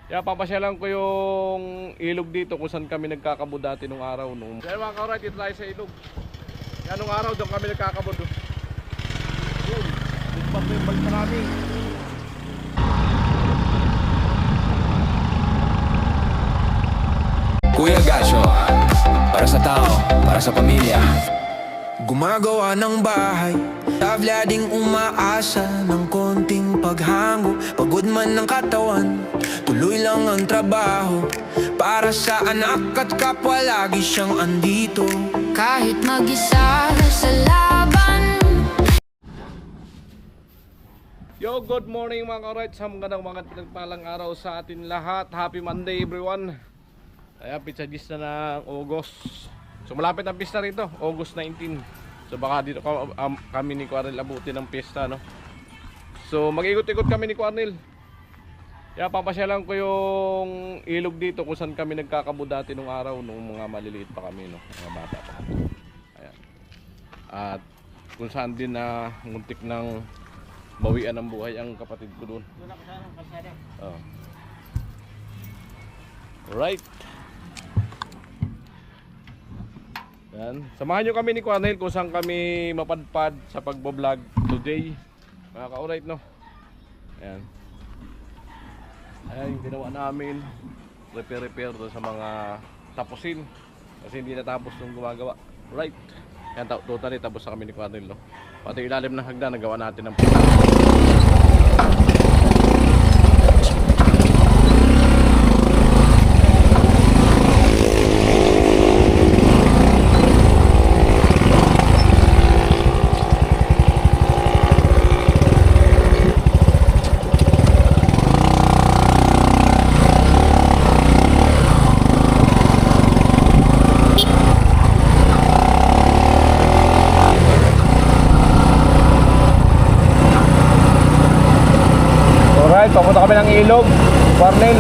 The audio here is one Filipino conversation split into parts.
Kaya papasyalan ko yung ilog dito kung saan kami nagkakabod dati nung araw. Kaya mga ka-right, dito tayo sa ilog. Kaya nung araw doon kami nagkakabod. Yun, dito pa yung balik namin. Kuya Gasyo, para sa tao, para sa pamilya. Gumagawa ng bahay, tabla ding umaasa ng konting paghango. Pagod man ng katawan, tuloy lang ang trabaho. Para sa anak at kapwa lagi siyang andito. Kahit mag-isa sa laban. Yo, good morning mga ka-right. Magandang mga nagpalang araw sa atin lahat. Happy Monday everyone. Ayan, pizza gis na ng August. So malapit ang pista rito, August 19. So baka dito kami ni Quarnel abutin ng pista, no? So mag-ikot-ikot kami ni Quarnel. Kaya papasyalan ko yung ilog dito kung saan kami nagkakabod dati nung araw, nung mga maliliit pa kami, no? Mga bata pa. Ayan. At kung saan din na muntik ng bawian ng buhay ang kapatid ko doon. Oh. Right. Yan. Samahan nyo kami ni Quarnel kung saan kami mapadpad sa pagbablog today. Mga ka-alright, no? Ayan. Ayan yung ginawa namin. Repair doon sa mga tapusin. Kasi hindi natapos nung gumagawa. Right. Yan, totally tapos na kami ni Quarnel, no? Pati ilalim ng hagdan, nagawa natin ng papunta kami ng ilog, Quarnel.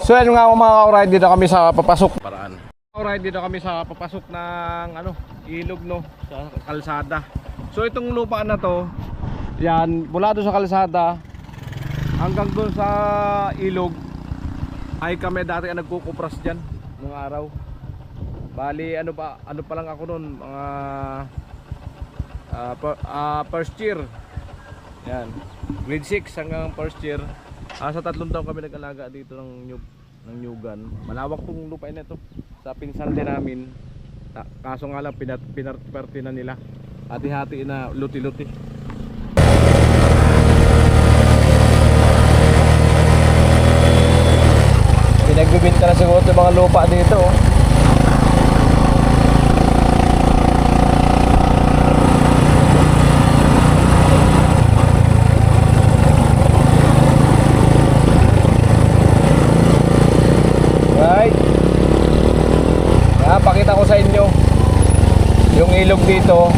So yan nga mga ka-ride, dito kami sa papasok paraan. Ka-ride, dito kami sa papasok ng ilog, no, sa kalsada. So itong lupaan na to, yan, mula doon sa kalsada hanggang doon sa ilog ay kami dati ang nagkukupras diyan nung araw. Bali ano pa lang ako noon, mga first year. Yan. Grade 6 hanggang first year. Sa 3 taon kami nag-alaga dito ng nyug ng Nyugan. Malawak tong lupain na to. Sa pinsan din namin. Kaso nga lang pinarti na nila. Hati-hati na luti-luti. Pinagbibinta na siguro yung mga lupa dito. Oh. Right. Pakita ko sa inyo yung ilog dito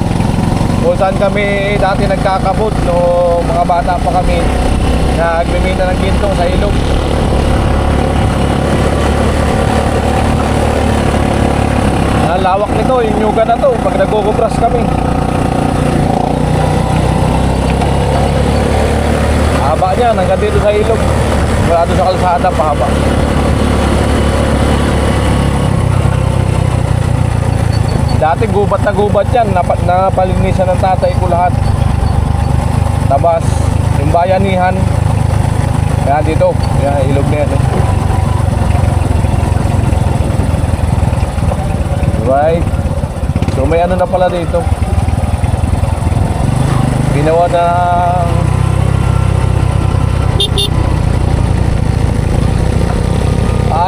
kung saan kami dati nagkakabot no mga bata pa kami. Nagmimina ng ginto sa ilog. Ang lawak nito, yung Nyugan na to pag nagkukubras kami. Haba niya, hanggang dito sa ilog. Wala doon sa kalsada, pahaba. Dati gubat na gubat yan, napalinisan ng tatay ko lahat. Tabas, yung bayanihan. Kaya dito, yan, ilog na yan. Right. So may ano na pala dito. Ginawa na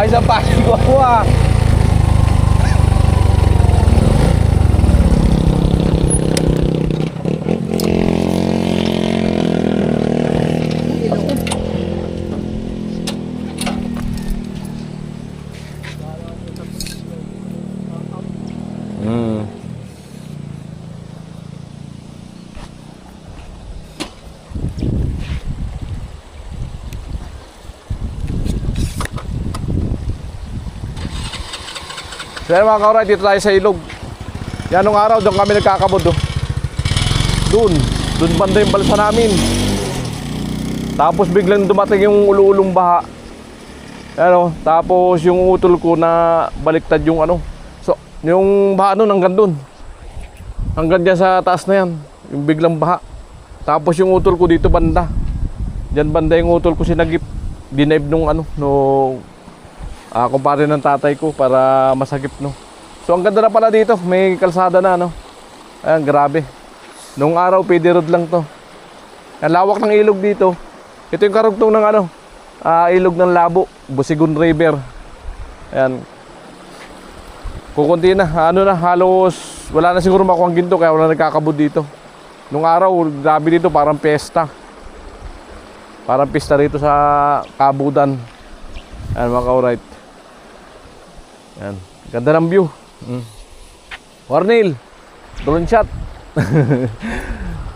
isang pasin ko ah. So mga kauray, dito tayo sa ilog. Yan nung araw, doon kami nagkakabod. Oh. Doon banda yung balsa namin. Tapos biglang dumating yung ulu-ulong baha. Ano, tapos yung utol ko na baliktad yung ano. So, yung baha nun hanggang doon. Hanggang dyan sa taas na yan. Yung biglang baha. Tapos yung utol ko dito banda. Diyan banda yung utol ko sinagip. Dinaib nung ano, nung kumpare ng tatay ko para masagip no. So ang ganda na pala dito, may kalsada na no. Ayan, grabe. Nung araw PD road lang to. Ang lawak ng ilog dito. Ito yung karugtong ng ano, ilog ng Labo, Busigon River. Ayan. Kukunti na, ano na, halos wala na siguro makuhang ginto kaya wala nagkakabod dito. Nung araw, grabe dito, parang pesta. Parang pista rito sa kabudan. Ayan mga kaurait. Yan. Ganda ng view. Cornel, drone shot.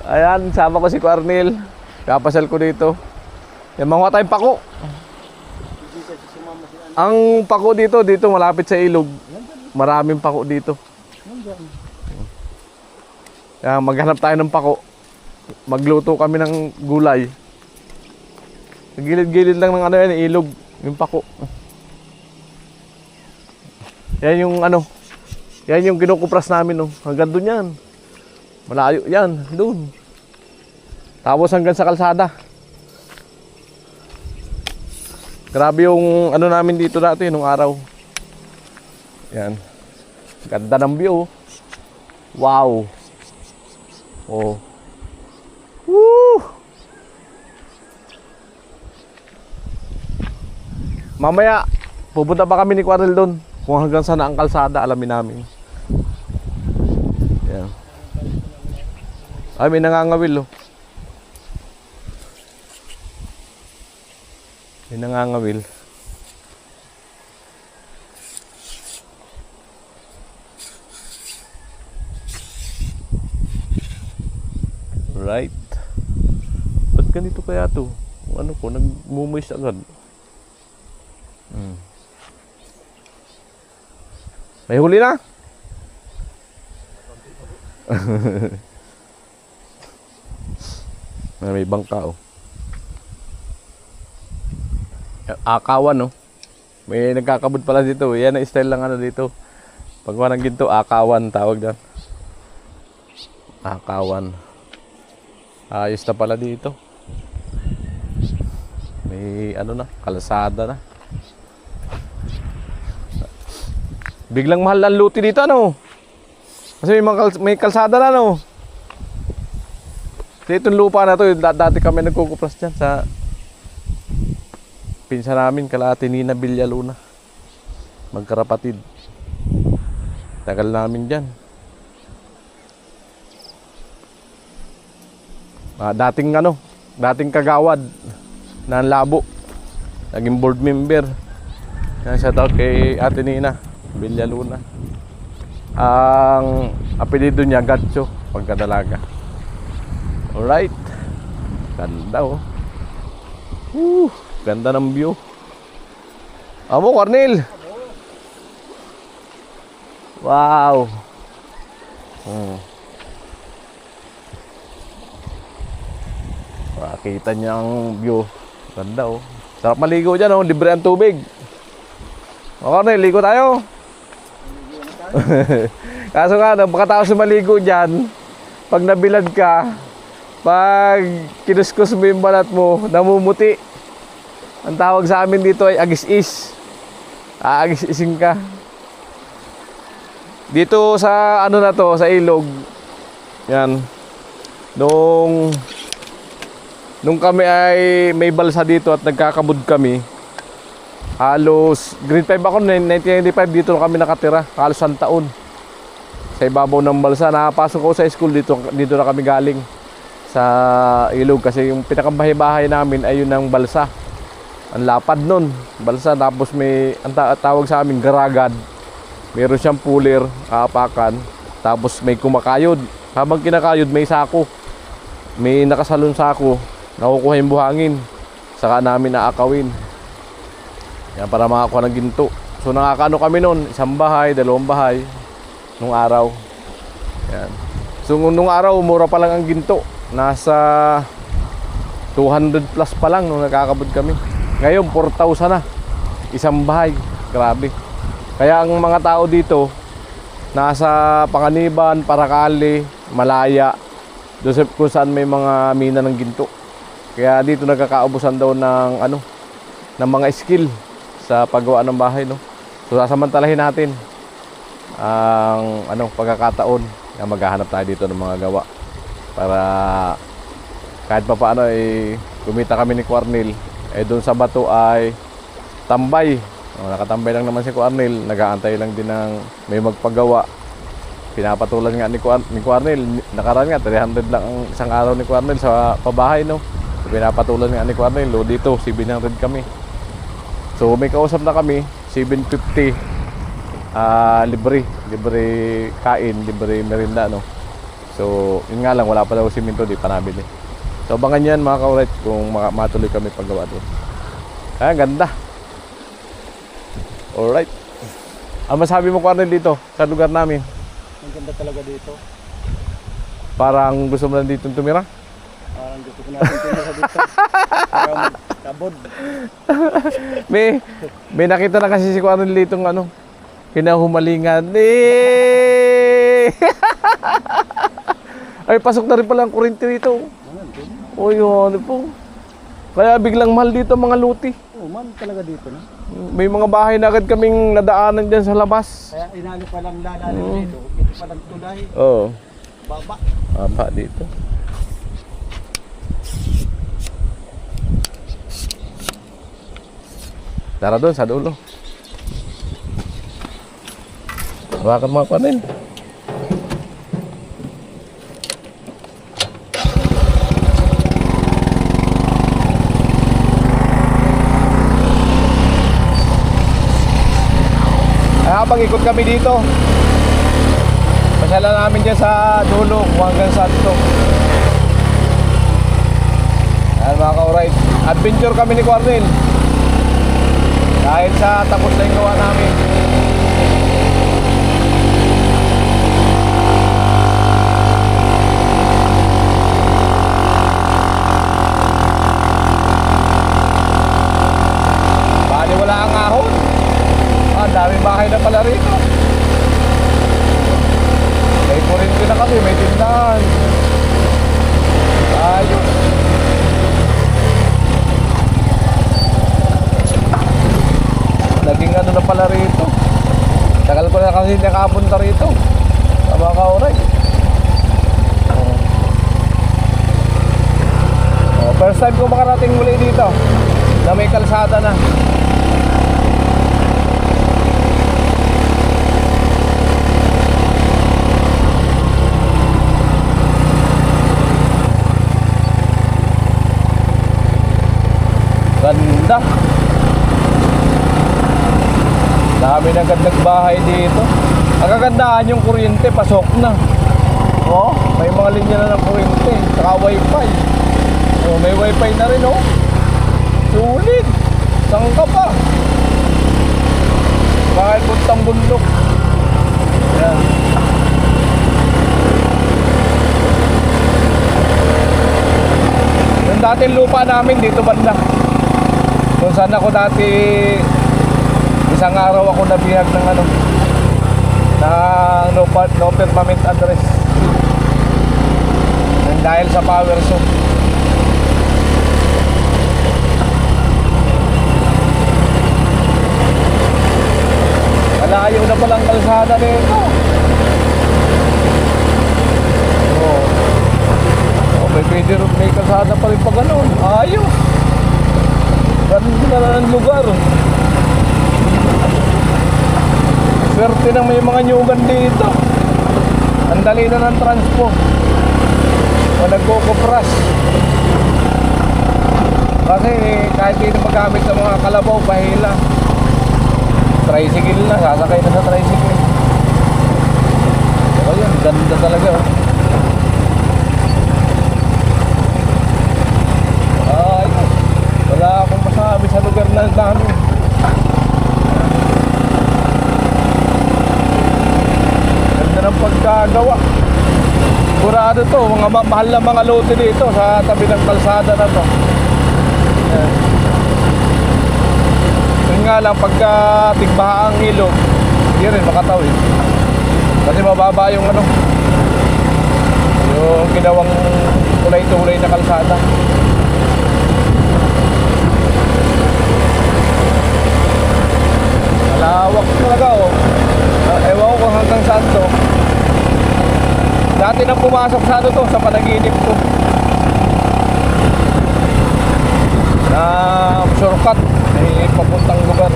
Ayan, sama ko si Cornel. Kapasal ko dito. Yan, mga tayong pako. Ang pako dito malapit sa ilog. Maraming pako dito. Yan, maghanap tayo ng pako. Magluto kami ng gulay. Gilid-gilid lang ng ano yan, ilog. Yung pako. Yan yung ano, yan yung kinukupras namin no. Hanggang doon yan. Malayo yan, doon. Tapos hanggang sa kalsada. Grabe yung ano namin dito dati nung araw. Yan. Ganda ng view. Wow. Oh. Woo! Mamaya pupunta pa kami ni Quarel doon. Kung hanggang saan ang kalsada, alamin namin. Yan. Ay, may nangangawil, oh. May nangangawil. Right. Ba't ganito kaya to? Ano po, nagmumoist agad. May huli na? May bangka, oh. Akawan, no? May nagkakabod pala dito. Yan ang style lang ano dito. Pag walang ginto, akawan tawag dyan. Akawan. Ayos na pala dito. May ano na, kalsada na. Biglang mahal ang luti dito, ano? Kasi may kalsada na, no? Kasi itong lupa na to, dati kami nagkukupras dyan sa pinsa namin, kala Ate Nina Villaluna. Magkarapatid. Tagal namin dyan. Dating kagawad na labo. Naging board member. Shoutout kay Ate Nina Villaluna. Ang apelido niya Gatcho pagkadalaga. Alright. Ganda oh. Ganda ng view. Amo, Cornel. Wow. Makita niya ang view. Ganda oh. Sarap maligo dyan oh. Libre ang tubig. O Cornel, ligo tayo. Kaso nga, pagkatapos maligo dyan, pag nabilad ka, pag kinuskus mo yung balat mo, namumuti. Ang tawag sa amin dito ay agis-is. Aagis-ising ka. Dito sa ano na to, sa ilog. Yan. Nung kami ay may balsa dito at nagkakabud kami, halos grade 5 ako, 1995 dito kami nakatira. Halos 1 taon. Sa ibabaw ng balsa, nakapasok ako sa school dito na kami galing sa ilog kasi yung pinakabahay-bahay namin ay yun ng balsa. Ang lapad nun, balsa, tapos may ang tawag sa amin garagad. Meron siyang puller, aapakan, tapos may kumakayod. Habang kinakayod may sako. May nakasalon sako, nakukuha yung buhangin. Saka namin naakawin. Yan, para makakuha ng ginto. So nakakano kami noon, 1 bahay, 2 bahay nung araw. Yan. So nung araw, mura pa lang ang ginto. Nasa 200 plus pa lang nung nakakabod kami. Ngayon 4,000 na 1 bahay. Grabe. Kaya ang mga tao dito nasa Panganiban, Paracale, Malaya, doon kung saan may mga mina ng ginto. Kaya dito nagkakaubusan daw ng mga skill sa paggawa ng bahay, no. So sasamantalahin natin ang pagkakataon na maghahanap tayo dito ng mga gawa para kahit pa paano kumita kami ni Cornel. Doon sa bato ay tambay. Nakatambay lang naman si Cornel, nag-aantay lang din ng may magpagawa. Pinapatulan nga ni Cornel, nakaraan nga 300 lang ang isang araw ni Cornel sa pabahay, no. So, pinapatulan nga ni Cornel, dito 700 kami. So may kausap na kami, 750 libre kain, libre merinda, no. So yun nga lang, wala pa daw simento, di pa nabili. So abangan yan mga ka-alright kung matuloy kami paggawa doon. Ganda. Alright. Ang masabi mo, Cornel, dito sa lugar namin? Ang ganda talaga dito. Parang gusto mo lang dito tumira? Parang gusto ko natin tumira dito. Para magkabod. May nakita na kasi si Cornel dito kinahumalingan. Ay, pasok na rin pala ang kuryente dito. O yun po. Kaya biglang mahal dito mga luti. Oo, mahal talaga dito, no? May mga bahay na agad kaming nadaanan dyan sa labas. Kaya inano pa lang lalalim dito. Ito pa lang tulay. Oo. Baba. Apa dito. Tara doon sa dulo. Hawakan mo pa rin. Habang ikot kami dito, pasyalan namin dyan sa dulo hanggang sa ito. Ayan mga ka-alright, adventure kami ni Cornel dahil sa tapos na yung gawa namin. Bali wala ang ahon. Daming bahay na pala rito. May kurinti na kasi, may tindahan. Ayun. Naging na pala rito. rito. Mga kauray. First time ko makarating muli dito na may kalsada na. Ganda. Dami na gandang bahay dito. Ang kagandahan yung kuryente, pasok na. Oh, may mga linya na ng kuryente, saka wifi. Oh, may wifi na rin oh. Sulit. Saan ka pa? Kahit puntang bundok. Yan. Yung dating lupa namin dito banda. Kung saan ako dati, isang araw ako nabihag ng ano, na no permanent address. And dahil sa power so. Malayo na palang kalsada nito. Oh, may kalsada pa rin pa ganun. Ayos. Ganda na ng lugar. Swerte nang may mga nyugan dito. Ang dali na ng transpo. O nagkukupras. Kasi kahit hindi magamit sa mga kalabaw, pahila. Tricycle na, sasakay na sa tricycle. So yun, ganda talaga oh. Ay, wala akong masabi sa lugar na namin. Ganda ng pagkagawa. Kurado to, mga mahal na mga lote dito sa tabi ng kalsada na to. Yan. Yun nga lang, pagka tigbaha ang ilog, hindi rin makatawid. Kasi mababa yung ano, yung ginawang tulay-tulay na kalsada. Malawak talaga oh. Ewan ko kung hanggang saan to. Dati nang pumasok sa ano to, sa panaginip ko. Na shortcut, may papuntang lugar.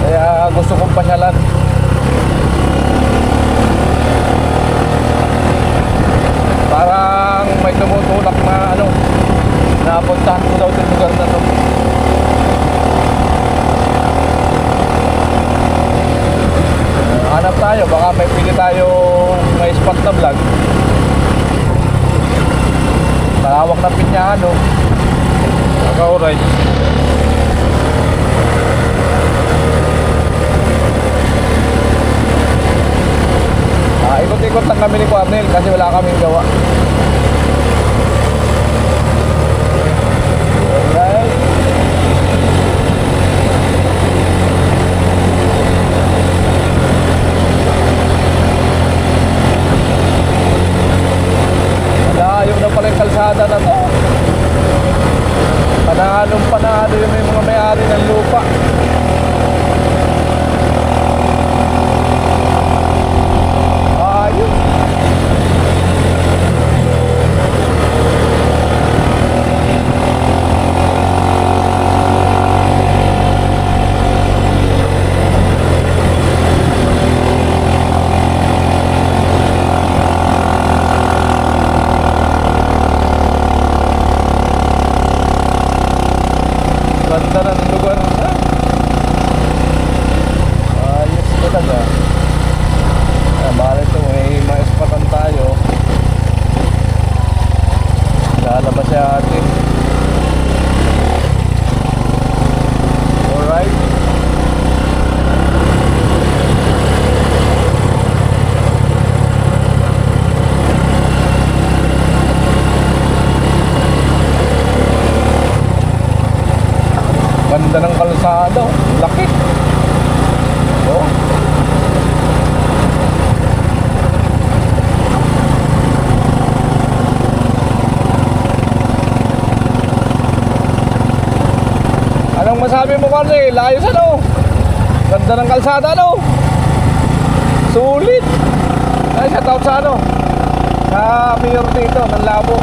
Kaya gusto kong pasyalan. Parang may tumutulak na ano, napuntahan ko daw yung lugar na to. Hanap tayo, baka may pili tayo may spot na vlog. Malawak na pinyahan oh. Nakauray. Ikot-ikot lang kami ni Cornel kasi wala kaming gawa. Alright. Malayo na pala yung kalsada na to. Panalo yung mga may-ari ng lupa. Ayun. Ganda ng lugar na. Ayos talaga. Bale ito, may maispatan tayo. Lalabas siya atin. Alright. Ganda ng kalsada, laki. Oh. Anong masabi mo, Carly? Layos ano? Ganda ng kalsada no? Sulit! Ay, shout out sa ano? Sa mayor dito, ng Labo.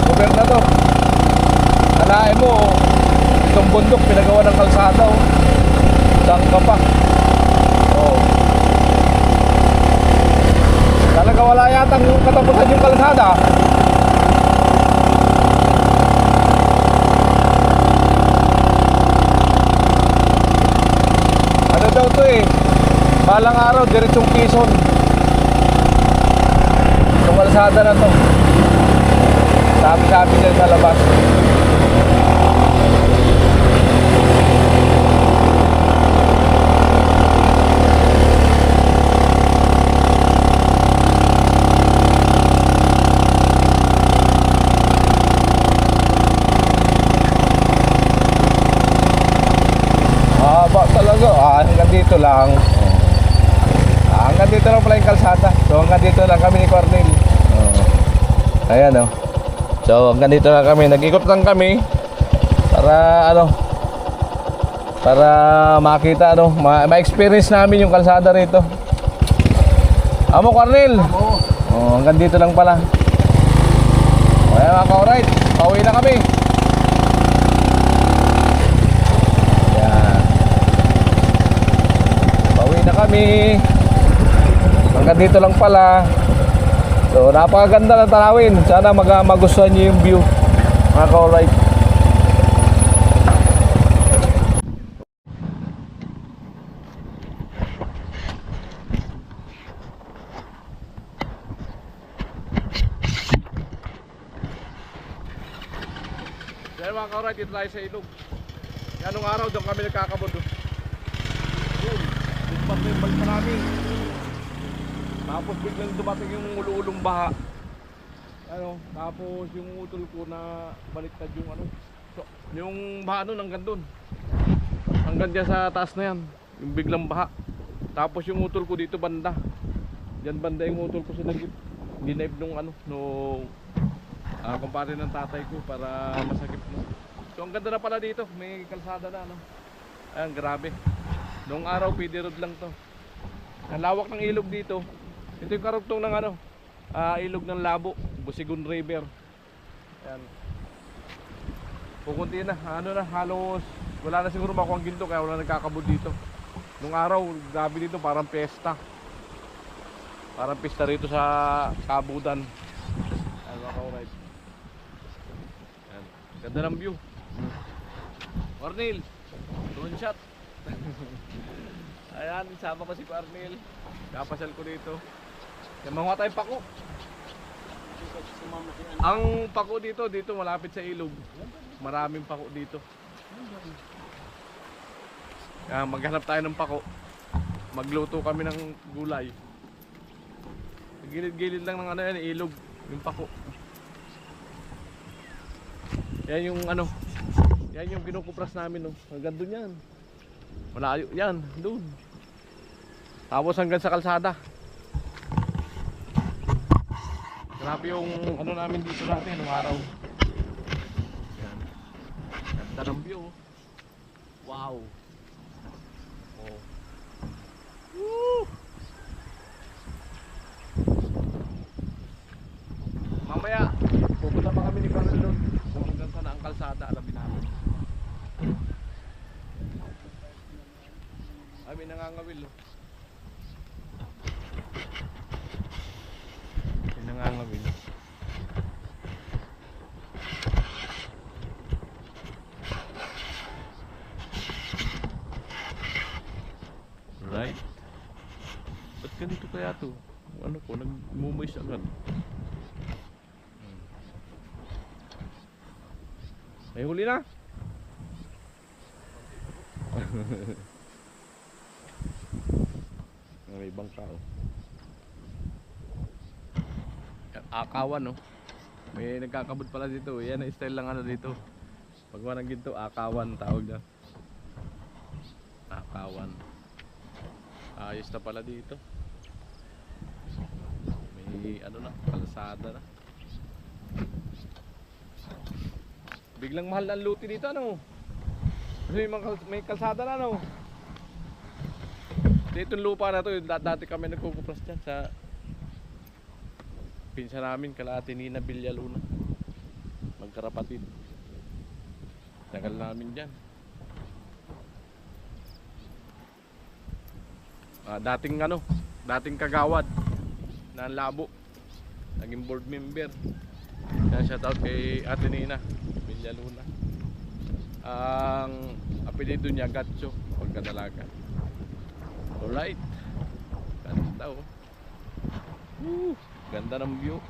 Gobernador. Kalahin mo, itong bundok, pinagawa ng kalsada, oh. Saan ka pa? Oh. Talaga wala yatang katapusan yung kalsada. Ano daw to eh? Balang araw, diretsong Quezon. Itong kalsada na to. Sabi-sabi dyan sa labas. Haba talaga. Hanggang dito lang. Hanggang dito lang pala yung kalsada. So hanggang dito lang kami ni Cornel. Ayan o. So hanggang dito lang kami. Nag-ikot lang kami para ano, para makita ano, ma-experience namin yung kalsada rito. Amo Cornel. Hanggang dito lang pala. Ayan mga ka-alright. Pauwi na kami. Kami hanggang dito lang pala. So napakaganda ng tanawin. Sana magustuhan nyo yung view mga ka-alright. Dahil mga ka-alright, dito tayo sa ilog. Anong araw doon kami nagkakabod. Balik pa namin. Tapos biglang dumating yung ulu-ulong baha. Ano, tapos yung utol ko na baliktad yung ano. So, yung baha nun hanggang dun. Hanggang dyan sa taas na yan. Yung biglang baha. Tapos yung utol ko dito banda. Diyan banda yung utol ko sinagip. Dinaib nung ano, nung kumpare ng tatay ko para masakip na. So ang ganda na pala dito. May kalsada na ano. Ayan, grabe. Noong araw, PD road lang to. Ang lawak ng ilog dito. Ito yung karugtong ng ano, ilog ng Labo, Busigon River. Ayan. Pukunti na, ano na, halos wala na siguro makuha ang ginto kaya wala nagkakabod dito. Noong araw, gabi dito parang pesta. Parang pesta rito sa kabudan. Ayan, maka-alright. Ayan. Ganda ng view. Cornel, drone shot. Ayan, sama ko si Cornel. Kapasal ko dito. Yan, mga tayong pako. Ang pako dito malapit sa ilog. Maraming pako dito. Yan, maghanap tayo ng pako. Magluto kami ng gulay. Gilid-gilid lang ng ano yan, ilog. Yung pako. Yan yung ano. Yan yung kinukupras namin, no. Hanggang doon yan. Malayo yan, doon. Tapos hanggang sa kalsada. Grabe yung ano namin dito natin nung araw. Yan. Ganda ng view. Wow. Oh. Woo! Mamaya pupunta pa kami ni Carl doon. Kung hanggang saan ang kalsada, alamin namin. Ay, may nangangawil. May nangangawil. Right. Ba't ganito kaya to? Ano ko, nagmumoist agad. May huli na? May bangka oh. Akawan no. May nagkakabot pala dito. Yan ang style lang ano dito. Pag wanang ginto, akawan tawag na. Akawan. Ayos na pala dito. May ano na, kalsada na. Biglang mahal ang luti dito ano. May kalsada na ano. Dito yung lupa na to, dati kami nagkukupras dyan sa pinsa namin, kalahati ni na Villaluna. Magkarapatid. Tagal namin dyan. Dating kagawad na labo. Naging board member. Yan, shoutout kay Ate Nina Villaluna. Ang apelido niya Gatcho, pagkadalaga. Alright. Ganda oh. Ganda ng view.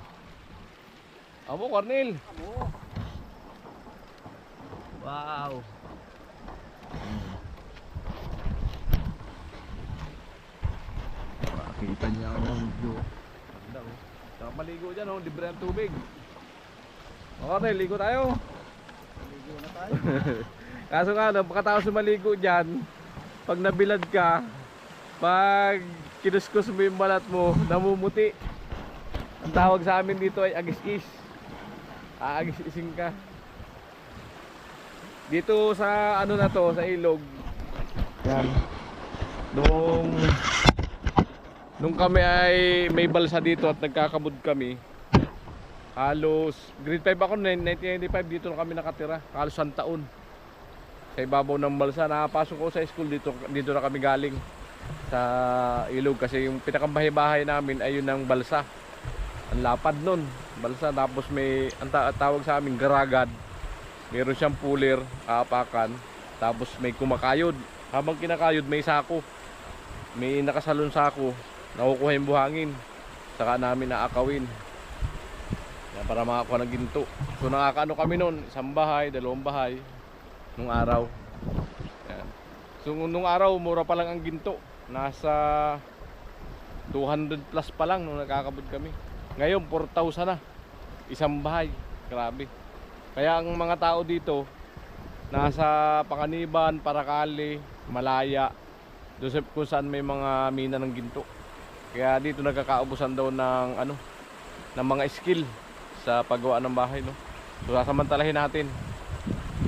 Amo, Cornel. Wow. Makita niya ang view. Ganda oh. Saka maligo dyan oh, libre ang tubig. Cornel, ligo tayo. Maligo na tayo. Kaso nga, pagkatapos maligo dyan, pag nabilad ka, pag kinuskus mo yung balat mo, namumuti. Ang tawag sa amin dito ay agis-is. Aagis-ising ka. Dito sa ano na to, sa ilog. Yan. Nung kami ay may balsa dito at nagkakabud kami. Halos grade 5 ako, 1995 dito na kami nakatira. Halos 1 taon. Sa ibabaw ng balsa, nakapasok ko sa school dito na kami galing sa ilog kasi yung pinakabahay-bahay namin ay yun ng balsa. Ang lapad nun, balsa. Tapos may ang tawag sa amin garagad. Meron siyang puller, aapakan. Tapos may kumakayod. Habang kinakayod may sako. May nakasalon sako. Nakukuha yung buhangin. Saka namin naakawin. Yan, para makakuha ng ginto. So nakakaano kami nun, 1 bahay, 2 bahay nung araw. Yan. So nung araw mura pa lang ang ginto. Nasa 200 plus pa lang nung nakakabud kami. Ngayon 4,000 na. 1 bahay. Grabe. Kaya ang mga tao dito nasa Panganiban, Paracale, Malaya, doon kung saan may mga mina ng ginto. Kaya dito nagkakaubusan daw ng ng mga skill sa paggawa ng bahay, no. So sasamantalahin natin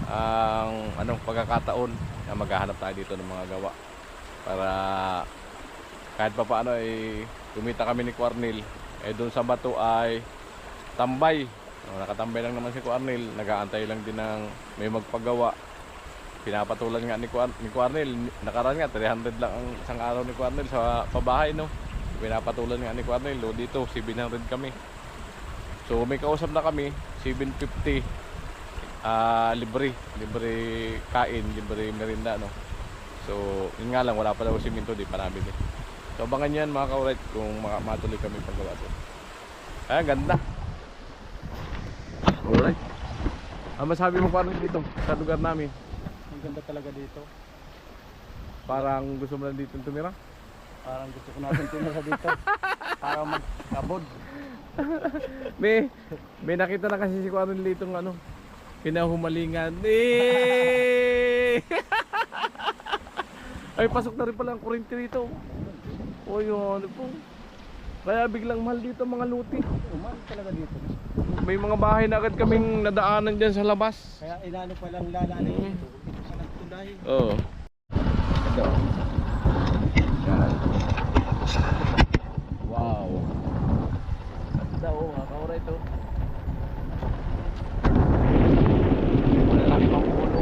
ang pagkakataon na maghahanap tayo dito ng mga gawa para kahit pa paano ay kumita kami ni Cornel. Doon sa bato ay tambay. Nakatambay lang naman si Cornel, nag-aantay lang din ng may magpagawa. Pinapatulan nga ni Cornel, nakaraan nga 300 lang ang isang araw ni Cornel sa pabahay, no. Pinapatulan nga ni Cornel, dito 700 kami. So may kausap na kami, 750 libre kain, libre merinda, no. So yun nga lang, wala pa daw siminto, di pa namin eh. So abangan yan mga kaulit kung matuloy kami paggawa doon. Ayan, ganda. Alright. Ang masabi mo parang dito sa lugar namin? Ang ganda talaga dito. Parang gusto mo lang dito tumira? Parang gusto ko natin tumira dito. Para magkabod. May nakita na kasi si Kuaron dito ng kinahumalingan. Ay, pasok na rin pala ang kuryente dito. O yun, po. Kaya biglang mahal dito mga luti. Mahal talaga dito. May mga bahay na agad kaming nadaanan dyan sa labas. Kaya inano pa lang lalalay dito. Dito sa nagtulay. Oo. Ito. Yan. Wow. Ganda mga kaura ito. Malaki pang ulo.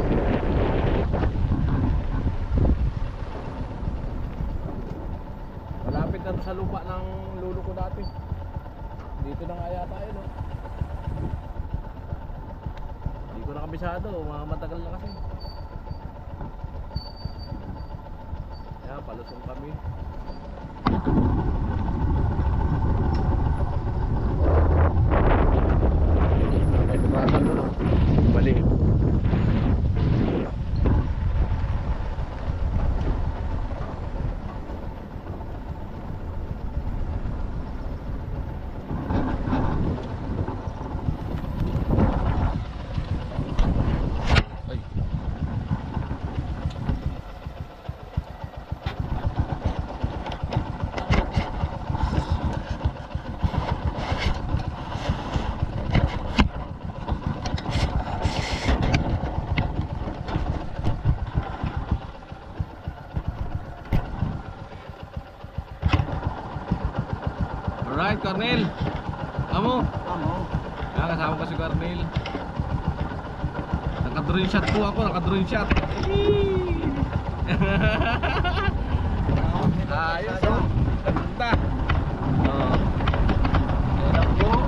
Malapit na sa lupa ng lulo ko dati. Dito na nga yata yun, no? Hindi ko na kabisado, mga matagal na kasi. Kaya palusong kami. Okay, tumasan mo, no? Balik. Alright, Cornel. Amo. Amo. Kasama ko si Cornel. Naka-drone shot po ako, naka-drone shot. Ayos oh. Ganda. Oh. Yan po.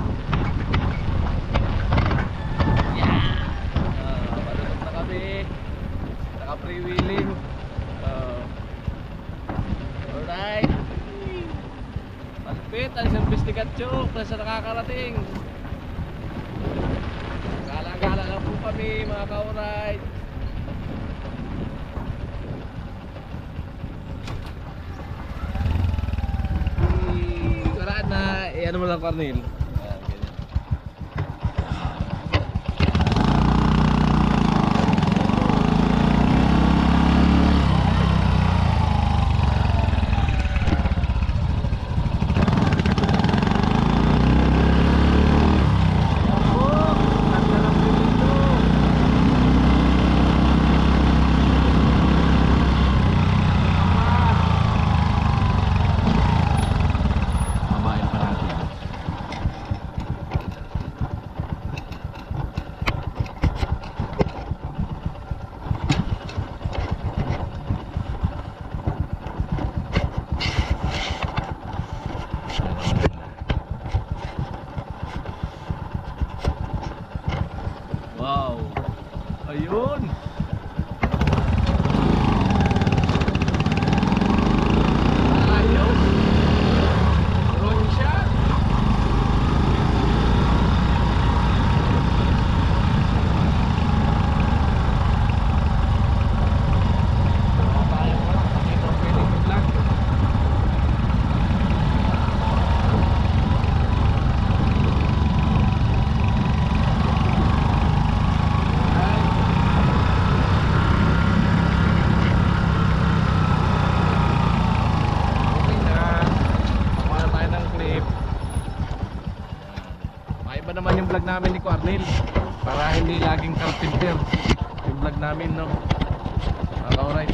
Yeah. Malulog na kami. Naka-freewheeling. Alright. Malupit ang service ni Gatchok. Nasa nakakarating. Gala-gala lang po kami mga ka-alright. Karaan na, ano mo lang Cornel. Ayan, ganyan. Babain pa natin. Wow. Ayun. Ayos. Drone shot. Tayo mo lang. Pakita ko pwede mag-vlog. Okay na. Kuha na tayo ng clip. Maiba naman yung vlog namin ni Cornel. Para hindi laging carpenter yung vlog namin, no? Alright.